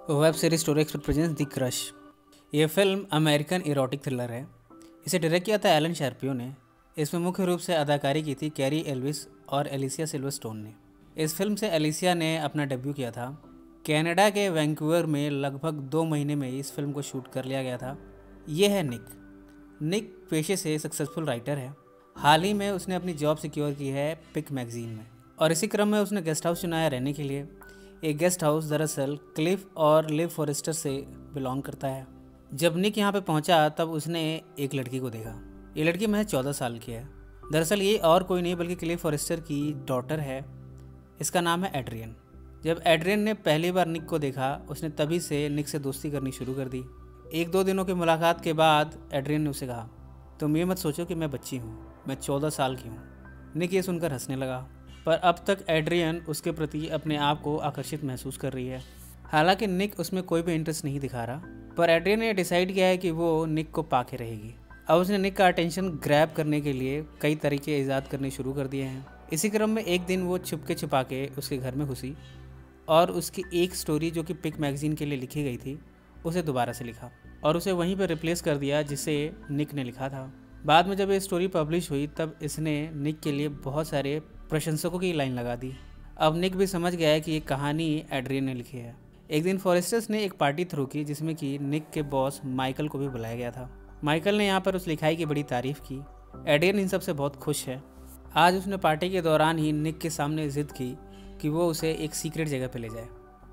Web series story expert presence the crush. ये film American erotic thriller है। इसे direct किया था एलन शार्पियो ने। इसमें मुख्य रूप से अदाकारी की थी कैरी एल्विस और एलिसिया सिल्वरस्टोन ने। इस फिल्म से एलिसिया ने अपना डेब्यू किया था। कनाडा के वैंकूवर में लगभग 2 महीने में इस फिल्म को शूट कर लिया गया था। ये है निक। निक पेशे से सक्सेसफुल राइटर है। हाल ही में उसने अपनी जॉब सिक्योर की है पिक मैगजीन में, और इसी क्रम में उसने गेस्ट हाउस चुना है रहने के लिए। एक गेस्ट हाउस दरअसल क्लिफ और लिव फॉरेस्टर से बिलोंग करता है। जब निक यहाँ पे पहुँचा तब उसने एक लड़की को देखा। ये लड़की महज 14 साल की है। दरअसल ये और कोई नहीं बल्कि क्लिफ फॉरेस्टर की डॉटर है। इसका नाम है एड्रियन। जब एड्रियन ने पहली बार निक को देखा, उसने तभी से निक से दोस्ती करनी शुरू कर दी। 1-2 दिनों की मुलाकात के बाद एड्रियन ने उसे कहा, तुम ये मत सोचो कि मैं बच्ची हूँ, मैं 14 साल की हूँ। निक ये सुनकर हंसने लगा, पर अब तक एड्रियन उसके प्रति अपने आप को आकर्षित महसूस कर रही है। हालांकि निक उसमें कोई भी इंटरेस्ट नहीं दिखा रहा, पर एड्रियन ने डिसाइड किया है कि वो निक को पाके रहेगी। अब उसने निक का अटेंशन ग्रैब करने के लिए कई तरीके ईजाद करने शुरू कर दिए हैं। इसी क्रम में एक दिन वो छुपके छुपाके उसके घर में घुसी और उसकी एक स्टोरी जो कि पिक मैगजीन के लिए लिखी गई थी उसे दोबारा से लिखा और उसे वहीं पर रिप्लेस कर दिया जिसे निक ने लिखा था। बाद में जब ये स्टोरी पब्लिश हुई तब इसने निक के लिए बहुत सारे प्रशंसकों की लाइन लगा दी। अब निक भी समझ गया है कि ये कहानी एड्रियन ने लिखी है। एक दिन फॉरेस्टर्स ने एक पार्टी थ्रो की जिसमें कि निक के बॉस माइकल को भी बुलाया गया था। माइकल ने यहाँ पर उस लिखाई की बड़ी तारीफ की। एड्रियन इन सब से बहुत खुश है। आज उसने पार्टी के दौरान ही निक के सामने जिद की कि वो उसे एक सीक्रेट जगह पे ले जाए।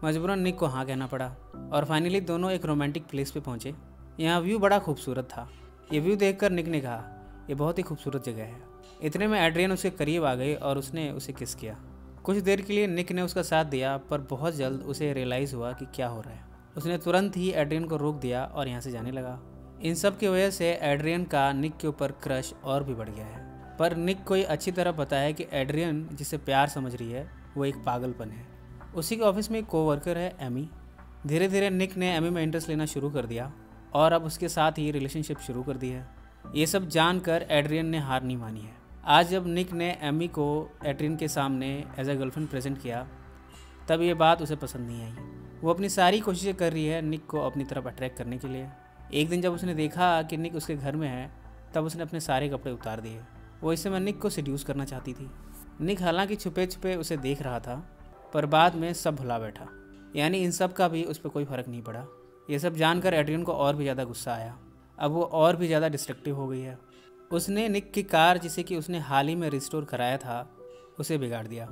मजबूरन निक को हाँ कहना पड़ा और फाइनली दोनों एक रोमांटिक प्लेस पे पहुंचे। यहाँ व्यू बड़ा खूबसूरत था। ये व्यू देखकर निक ने कहा, ये बहुत ही खूबसूरत जगह है। इतने में एड्रियन उसके करीब आ गई और उसने उसे किस किया। कुछ देर के लिए निक ने उसका साथ दिया, पर बहुत जल्द उसे रियलाइज़ हुआ कि क्या हो रहा है। उसने तुरंत ही एड्रियन को रोक दिया और यहाँ से जाने लगा। इन सब की वजह से एड्रियन का निक के ऊपर क्रश और भी बढ़ गया है। पर निक को ये अच्छी तरह पता है कि एड्रियन जिसे प्यार समझ रही है वो एक पागलपन है। उसी के ऑफिस में एक कोवर्कर है एमी। धीरे धीरे निक ने एमी में इंटरेस्ट लेना शुरू कर दिया और अब उसके साथ ही रिलेशनशिप शुरू कर दी है। ये सब जानकर एड्रियन ने हार नहीं मानी है। आज जब निक ने एमी को एड्रियन के सामने एज ए गर्लफ्रेंड प्रेजेंट किया तब ये बात उसे पसंद नहीं आई। वो अपनी सारी कोशिशें कर रही है निक को अपनी तरफ अट्रैक्ट करने के लिए। एक दिन जब उसने देखा कि निक उसके घर में है तब उसने अपने सारे कपड़े उतार दिए। वो इस समय निक को सेड्यूस करना चाहती थी। निक हालांकि छुपे छुपे उसे देख रहा था, पर बाद में सब भुला बैठा। यानी इन सब का भी उस पर कोई फ़र्क नहीं पड़ा। ये सब जानकर एड्रियन को और भी ज़्यादा गुस्सा आया। अब वो और भी ज़्यादा डिस्ट्रक्टिव हो गई है। उसने निक की कार जिसे कि उसने हाल ही में रिस्टोर कराया था उसे बिगाड़ दिया।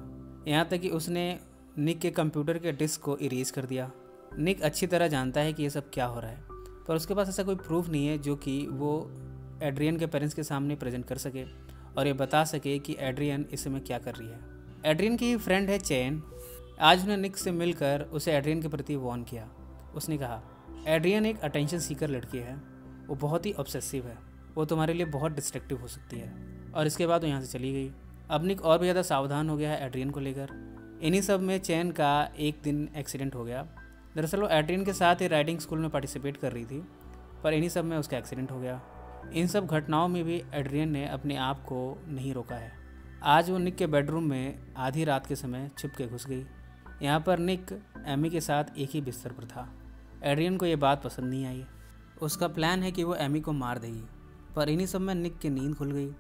यहाँ तक कि उसने निक के कंप्यूटर के डिस्क को इरेज कर दिया। निक अच्छी तरह जानता है कि ये सब क्या हो रहा है, पर उसके पास ऐसा कोई प्रूफ नहीं है जो कि वो एड्रियन के पेरेंट्स के सामने प्रेजेंट कर सके और ये बता सके कि एड्रियन इस समय क्या कर रही है। एड्रियन की फ्रेंड है चैन। आज उसने निक से मिलकर उसे एड्रियन के प्रति वार्न किया। उसने कहा, एड्रियन एक अटेंशन सीकर लड़की है, वो बहुत ही ऑब्सेसिव है, वो तुम्हारे लिए बहुत डिस्ट्रक्टिव हो सकती है। और इसके बाद वो यहाँ से चली गई। अब निक और भी ज़्यादा सावधान हो गया है एड्रियन को लेकर। इन्हीं सब में चैन का एक दिन एक्सीडेंट हो गया। दरअसल वो एड्रियन के साथ ही राइडिंग स्कूल में पार्टिसिपेट कर रही थी, पर इन्हीं सब में उसका एक्सीडेंट हो गया। इन सब घटनाओं में भी एड्रियन ने अपने आप को नहीं रोका है। आज वो निक के बेडरूम में आधी रात के समय छुप के घुस गई। यहाँ पर निक एमी के साथ एक ही बिस्तर पर था। एड्रियन को ये बात पसंद नहीं आई। उसका प्लान है कि वो एमी को मार देगी, पर इन्हीं सब में निक की नींद खुल गई।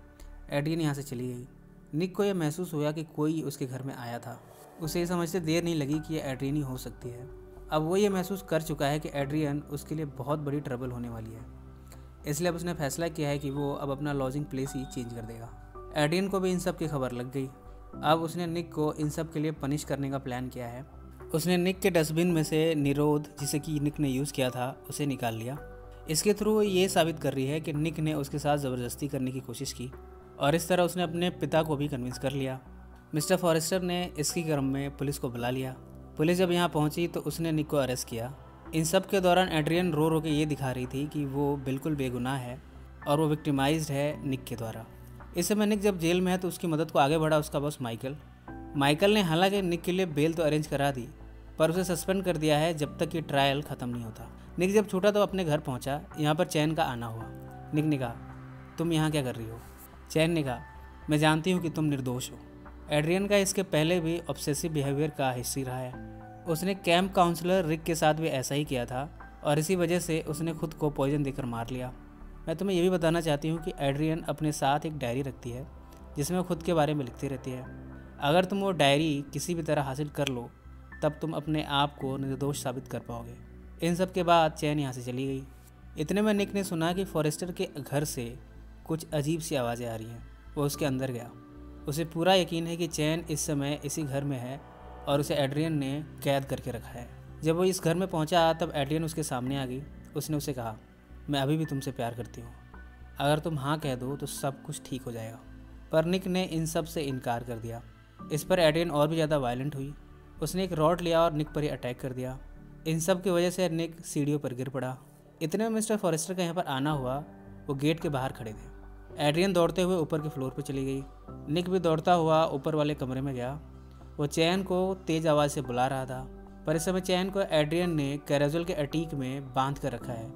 एड्रियन यहाँ से चली गई। निक को यह महसूस हुआ कि कोई उसके घर में आया था। उसे ये समझते देर नहीं लगी कि यह एड्रियन ही हो सकती है। अब वो ये महसूस कर चुका है कि एड्रियन उसके लिए बहुत बड़ी ट्रबल होने वाली है। इसलिए अब उसने फैसला किया है कि वो अब अपना लॉजिंग प्लेस ही चेंज कर देगा। एड्रियन को भी इन सब की खबर लग गई। अब उसने निक को इन सब के लिए पनिश करने का प्लान किया है। उसने निक के डस्टबिन में से निरोध जिसे कि निक ने यूज़ किया था उसे निकाल लिया। इसके थ्रू वो ये साबित कर रही है कि निक ने उसके साथ ज़बरदस्ती करने की कोशिश की और इस तरह उसने अपने पिता को भी कन्विंस कर लिया। मिस्टर फॉरेस्टर ने इसकी क्रम में पुलिस को बुला लिया। पुलिस जब यहाँ पहुँची तो उसने निक को अरेस्ट किया। इन सब के दौरान एड्रियन रो रो के ये दिखा रही थी कि वो बिल्कुल बेगुनाह है और वो विक्टिमाइज्ड है निक के द्वारा। इस समय निक जब जेल में है तो उसकी मदद को आगे बढ़ा उसका बॉस माइकल। माइकल ने हालांकि निक के लिए बेल तो अरेंज करा दी, पर उसे सस्पेंड कर दिया है जब तक कि ट्रायल ख़त्म नहीं होता। निक जब छोटा तो अपने घर पहुंचा। यहाँ पर चैन का आना हुआ। निक ने कहा, तुम यहाँ क्या कर रही हो? चैन ने कहा, मैं जानती हूँ कि तुम निर्दोष हो। एड्रियन का इसके पहले भी ऑब्सेसिव बिहेवियर का हिस्ट्री रहा है। उसने कैंप काउंसलर रिक के साथ भी ऐसा ही किया था और इसी वजह से उसने खुद को पॉइजन देकर मार लिया। मैं तुम्हें ये भी बताना चाहती हूँ कि एड्रियन अपने साथ एक डायरी रखती है जिसमें वो खुद के बारे में लिखती रहती है। अगर तुम वो डायरी किसी भी तरह हासिल कर लो तब तुम अपने आप को निर्दोष साबित कर पाओगे। इन सब के बाद चैन यहाँ से चली गई। इतने में निक ने सुना कि फॉरेस्टर के घर से कुछ अजीब सी आवाज़ें आ रही हैं। वो उसके अंदर गया। उसे पूरा यकीन है कि चैन इस समय इसी घर में है और उसे एड्रियन ने कैद करके रखा है। जब वो इस घर में पहुंचा तब एड्रियन उसके सामने आ गई। उसने उसे कहा, मैं अभी भी तुमसे प्यार करती हूँ, अगर तुम हाँ कह दो तो सब कुछ ठीक हो जाएगा। पर निक ने इन सब से इनकार कर दिया। इस पर एड्रियन और भी ज़्यादा वायलेंट हुई। उसने एक रॉड लिया और निक पर ही अटैक कर दिया। इन सब की वजह से निक सीढ़ियों पर गिर पड़ा। इतने में मिस्टर फॉरेस्टर का यहाँ पर आना हुआ। वो गेट के बाहर खड़े थे। एड्रियन दौड़ते हुए ऊपर के फ्लोर पर चली गई। निक भी दौड़ता हुआ ऊपर वाले कमरे में गया। वो चैन को तेज आवाज़ से बुला रहा था, पर इस समय चैन को एड्रियन ने कैराजुल के अटीक में बांध कर रखा है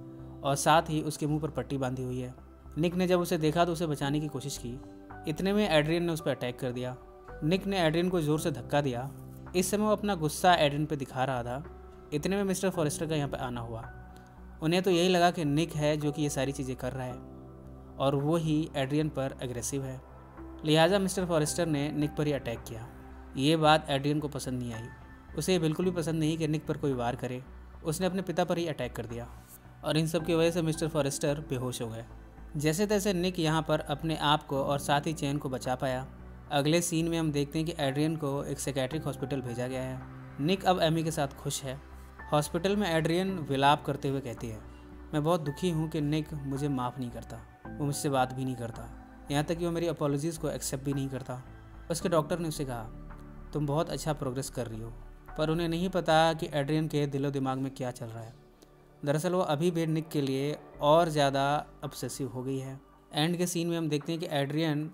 और साथ ही उसके मुंह पर पट्टी बांधी हुई है। निक ने जब उसे देखा तो उसे बचाने की कोशिश की। इतने में एड्रियन ने उस पर अटैक कर दिया। निक ने एड्रियन को ज़ोर से धक्का दिया। इस समय वो अपना गुस्सा एड्रियन पर दिखा रहा था। इतने में मिस्टर फॉरेस्टर का यहाँ पर आना हुआ। उन्हें तो यही लगा कि निक है जो कि ये सारी चीज़ें कर रहा है और वो ही एड्रियन पर एग्रेसिव है। लिहाजा मिस्टर फॉरेस्टर ने निक पर ही अटैक किया। ये बात एड्रियन को पसंद नहीं आई। उसे बिल्कुल भी पसंद नहीं कि निक पर कोई वार करे। उसने अपने पिता पर ही अटैक कर दिया और इन सब की वजह से मिस्टर फॉरेस्टर बेहोश हो गए। जैसे तैसे निक यहाँ पर अपने आप को और साथ ही चैन को बचा पाया। अगले सीन में हम देखते हैं कि एड्रियन को एक साइकेट्रिक हॉस्पिटल भेजा गया है। निक अब एमी के साथ खुश है। हॉस्पिटल में एड्रियन विलाप करते हुए कहती है, मैं बहुत दुखी हूँ कि निक मुझे माफ़ नहीं करता, वो मुझसे बात भी नहीं करता, यहाँ तक कि वो मेरी अपॉलॉजीज़ को एक्सेप्ट भी नहीं करता। उसके डॉक्टर ने उसे कहा, तुम बहुत अच्छा प्रोग्रेस कर रही हो। पर उन्हें नहीं पता कि एड्रियन के दिलो दिमाग में क्या चल रहा है। दरअसल वो अभी भी निक के लिए और ज़्यादा ऑब्सेसिव हो गई है। एंड के सीन में हम देखते हैं कि एड्रियन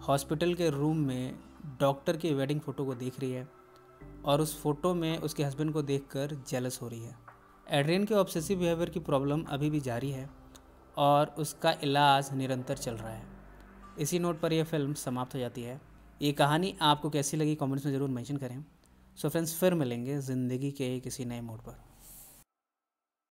हॉस्पिटल के रूम में डॉक्टर की वेडिंग फ़ोटो को देख रही है और उस फोटो में उसके हस्बैंड को देखकर जेलस हो रही है। एड्रियन के ऑब्सेसिव बिहेवियर की प्रॉब्लम अभी भी जारी है और उसका इलाज निरंतर चल रहा है। इसी नोट पर यह फिल्म समाप्त हो जाती है। ये कहानी आपको कैसी लगी कमेंट्स में ज़रूर मेंशन करें। सो फ्रेंड्स, फिर मिलेंगे ज़िंदगी के किसी नए मोड़ पर।